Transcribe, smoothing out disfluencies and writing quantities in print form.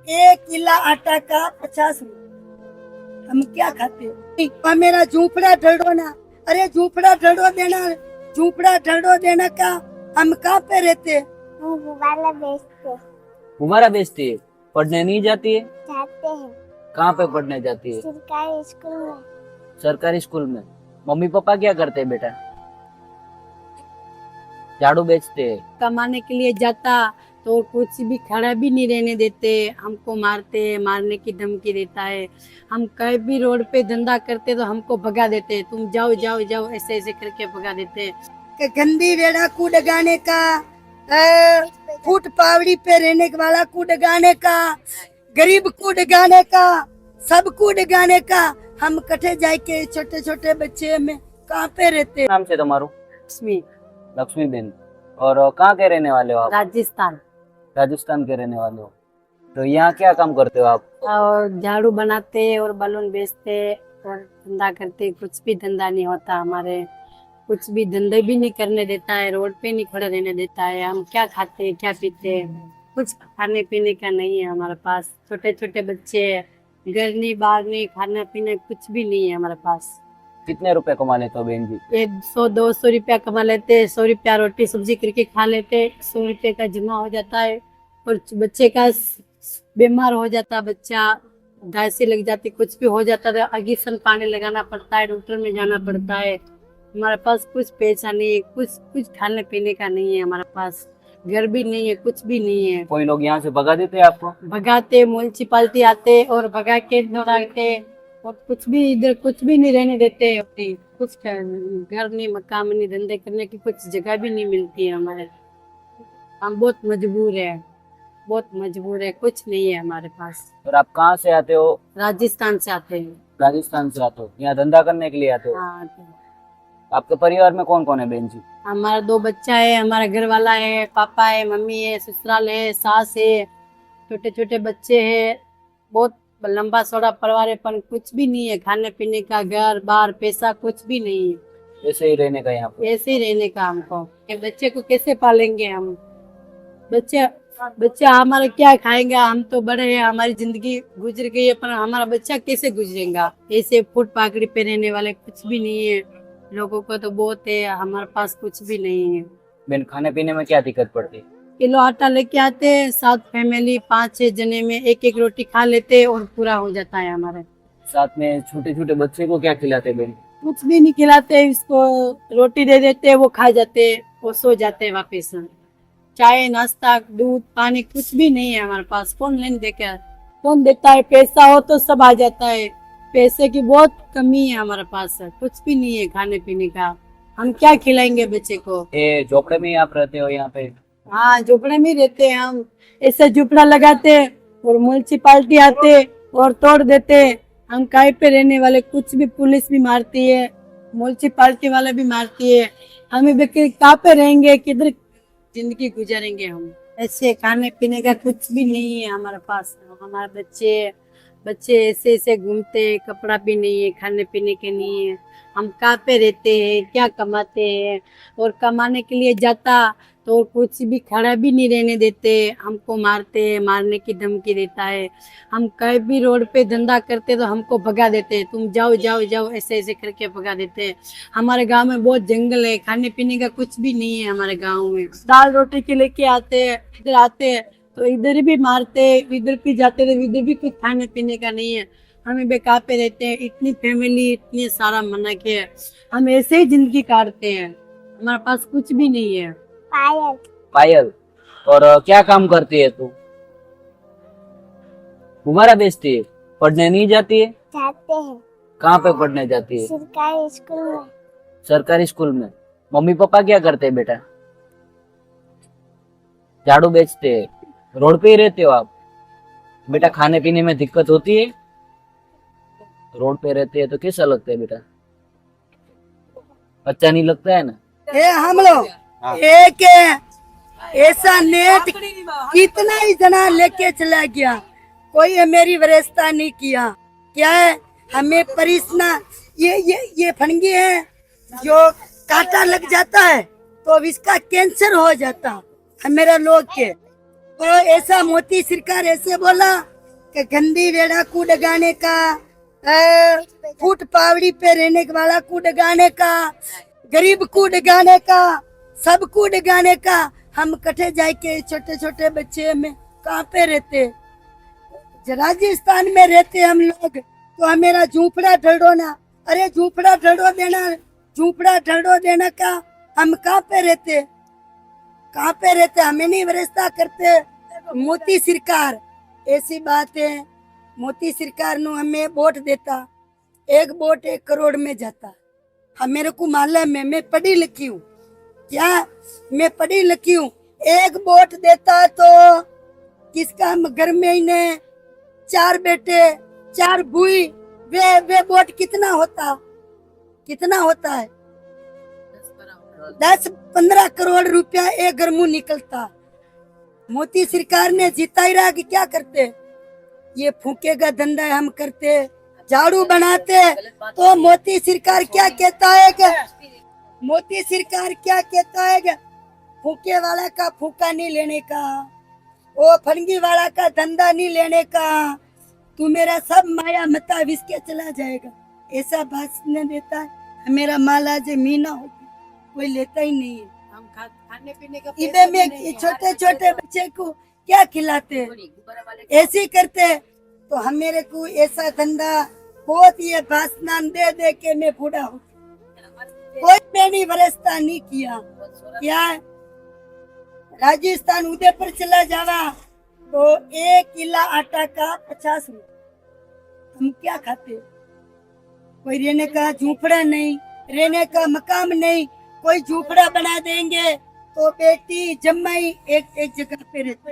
एक किला आटा का 50 रुपए। हम क्या खाते हैं? मेरा झूपड़ा ढड़ो ना, अरे झूपड़ा ढड़ो देना, झूपड़ा ढड़ो देना का। हम कहाँ पे रहते? गुब्बारा बेचते। गुब्बारा बेचती है? पढ़ने नहीं जाती है? जाते हैं कहाँ पे पढ़ने जाती है? सरकारी स्कूल में। सरकारी स्कूल में। मम्मी पापा क्या करते हैं बेटा? झाड़ू बेचते हैं। कमाने के लिए जाता तो कुछ भी खड़ा भी नहीं रहने देते, हमको मारते, मारने की धमकी देता है। हम कहीं भी रोड पे धंधा करते तो हमको भगा देते, तुम जाओ जाओ जाओ ऐसे ऐसे करके भगा देते। कि गंदी रेड़ा को डगाने का, फुट पावड़ी पे रहने वाला को डगाने का, गरीब को डगाने का, सबको डगाने का। हम कटे जाए के छोटे छोटे बच्चे में कहाँ पे रहते? नाम से तुम्हारू? लक्ष्मी। लक्ष्मी बेन। और कहाँ के रहने वाले हो आप? राजस्थान। राजस्थान के रहने वाले हो। तो यहाँ क्या काम करते हो आप? और झाड़ू बनाते और बलून बेचते और धंधा करते। कुछ भी धंधा नहीं होता हमारे, कुछ भी धंधे भी नहीं करने देता है, रोड पे नहीं खड़े रहने देता है। हम क्या खाते क्या पीते, कुछ खाने पीने का नहीं है हमारे पास। छोटे छोटे बच्चे, घर नहीं बाहर नहीं, खाना पीना कुछ भी नहीं है हमारे पास। कितने रुपए कमा लेते हो बहन जी? 100-200 रुपया कमा लेते, 100 रुपया रोटी सब्जी करके खा लेते, 100 रुपये का जमा हो जाता है। और बच्चे का बीमार हो जाता बच्चा, दासी लग जाती, कुछ भी हो जाता है, इंजेक्शन पानी लगाना पड़ता है, डॉक्टर में जाना पड़ता है। हमारे पास कुछ पैसा नहीं है, कुछ खाने पीने का नहीं है हमारे पास। घर भी नहीं है, कुछ भी नहीं है। कोई लोग यहाँ से भगा देते हैं आपको? भगाते, म्युनिसिपालिटी आते और भगा के दौड़ाते और कुछ भी इधर कुछ भी नहीं रहने देते। अपनी कुछ घर नहीं, मकान नहीं, धंधे करने की कुछ जगह भी नहीं मिलती है हमारे। हम बहुत मजबूर है, बहुत मजबूर है, कुछ नहीं है हमारे पास। और आप कहाँ से आते हो? राजस्थान से आते हैं। राजस्थान से आते हो, यहाँ धंधा करने के लिए आते हो? हाँ आते हैं। आपके परिवार में कौन कौन है बहन जी? हमारा 2 बच्चा है, हमारा घर वाला है, पापा है, मम्मी है, ससुराल है, सास है, छोटे छोटे बच्चे हैं। बहुत लंबा चौड़ा परिवार है, पर कुछ भी नहीं है खाने पीने का, घर बार पैसा कुछ भी नहीं है। ऐसे ही रहने का यहाँ पे? ऐसे ही रहने का हमको। ये बच्चे को कैसे पालेंगे हम? बच्चा हमारा क्या खाएगा? हम तो बड़े हैं, हमारी जिंदगी गुजर गई है, पर हमारा बच्चा कैसे गुजरेगा? ऐसे फुट पाकड़ी पे रहने वाले कुछ भी नहीं है। लोगों को तो बहुत है, हमारे पास कुछ भी नहीं है। बहन, खाने पीने में क्या दिक्कत पड़ती है? किलो आटा लेके आते, 7 फैमिली 5-6 जने में एक एक रोटी खा लेते और पूरा हो जाता है हमारे। साथ में छोटे छोटे बच्चे को क्या खिलाते बहन? कुछ भी नहीं खिलाते, इसको रोटी दे देते, वो खा जाते, वो सो जाते वापिस। चाय नाश्ता दूध पानी कुछ भी नहीं है हमारे पास। कौन लेने देकर, कौन देता है? पैसा हो तो सब आ जाता है, पैसे की बहुत कमी है हमारे पास। कुछ भी नहीं है खाने पीने का, हम क्या खिलाएंगे बच्चे को? ये झोपड़े में ही आप रहते हो यहाँ पे? हाँ झोपड़े में रहते हैं हम। ऐसे झोपड़ा लगाते और म्युनिसिपालिटी आते और तोड़ देते। हम काहे पे रहने वाले, कुछ भी पुलिस भी मारती है, म्युनिसिपालिटी वाले भी मारती है। हमें कहाँ पे रहेंगे, किधर जिंदगी गुजारेंगे हम? ऐसे खाने पीने का कुछ भी नहीं है हमारे पास। हमारे बच्चे ऐसे ऐसे घूमते, कपड़ा भी नहीं है, खाने पीने के नहीं है। हम कहाँ पे रहते हैं, क्या कमाते हैं? और कमाने के लिए जाता तो कुछ भी खड़ा भी नहीं रहने देते, हमको मारते, मारने की धमकी देता है। हम कहीं भी रोड पे धंधा करते तो हमको भगा देते, तुम जाओ जाओ जाओ ऐसे ऐसे करके भगा देते। हमारे गांव में बहुत जंगल है, खाने पीने का कुछ भी नहीं है हमारे गांव में। दाल रोटी के लेके आते, इधर आते तो इधर भी मारते, इधर भी जाते तो इधर भी कुछ खाने पीने का नहीं है। हमें बेकार पे रहते हैं, इतनी फैमिली, इतनी सारा मना के हम ऐसे ही जिंदगी काटते हैं। हमारे पास कुछ भी नहीं है। पायल। पायल। और क्या काम करती है तू? गुब्बारा बेचती है? पढ़ने नहीं जाती है? जाते हैं कहाँ पे पढ़ने जाती है? सरकारी स्कूल में। सरकारी स्कूल में। मम्मी पापा क्या करते हैं बेटा? झाड़ू बेचते हैं। रोड पे ही रहते हो आप? बेटा खाने पीने में दिक्कत होती है? रोड पे रहते हैं तो कैसा लगता है बेटा? अच्छा नहीं लगता है ना? हम लोग एक ऐसा नेट कितना ही जना लेके चला गया, कोई मेरी व्यवस्था नहीं किया। क्या है, हमें परिसना ये फंगी है, जो कांटा लग जाता है तो अब इसका कैंसर हो जाता है मेरा लोग के। तो ऐसा मोदी सरकार ऐसे बोला कि गंदी वेड़ा को डगाने का, फूट पावड़ी पे रहने वाला को डगाने का, गरीब को डगाने का, सबको डगाने का। हम कटे जाए के छोटे छोटे बच्चे में कहाँ पे रहते, राजस्थान में रहते हम लोग, तो हमेरा झूपड़ा ढड़ोना, अरे झूपड़ा ढड़ो देना, झूपड़ा ढड़ो देना का हम कहाँ पे रहते, कहाँ पे रहते, हमें नहीं व्यवस्था करते। मोदी सरकार ऐसी बात है, मोदी सरकार नु हमें वोट देता, एक वोट 1 करोड़ में जाता। हम मेरे को मालूम है, मैं पढ़ी लिखी हूँ, क्या मैं पढ़ी लिखी हूँ। एक वोट देता तो किसका घर में इन्हें 4 बेटे 4 बुई, वे वोट कितना होता, कितना होता है, 10-15 करोड़ रुपया एक घर मुँह निकलता। मोदी सरकार ने जिता ही रहा कि क्या करते, ये फूके का धंधा हम करते, झाड़ू बनाते, तो मोदी सरकार क्या कहता है कि मोदी सरकार क्या कहता है कि फूके वाला का फूका नहीं लेने का, वो फंगी वाला का धंधा नहीं लेने का, तू मेरा सब माया मता विस के चला जाएगा, ऐसा भाषण देता है। मेरा माल आज मीना होती, कोई लेता ही नहीं है। हम खाने पीने का इधर में छोटे छोटे बच्चे को क्या खिलाते, ऐसे करते, तो हम मेरे को ऐसा धंधा बहुत ये भाषण दे दे के मैं बूढ़ा हूँ, कोई मैंने व्यवस्था नहीं किया। क्या राजस्थान उदयपुर चला जावा तो 1 किला आटा का 50 रुपये, हम क्या खाते, कोई रहने का झूपड़ा नहीं, रहने का मकान नहीं, कोई झूपड़ा बना देंगे तो बेटी जम्माई एक जगह पे रहते।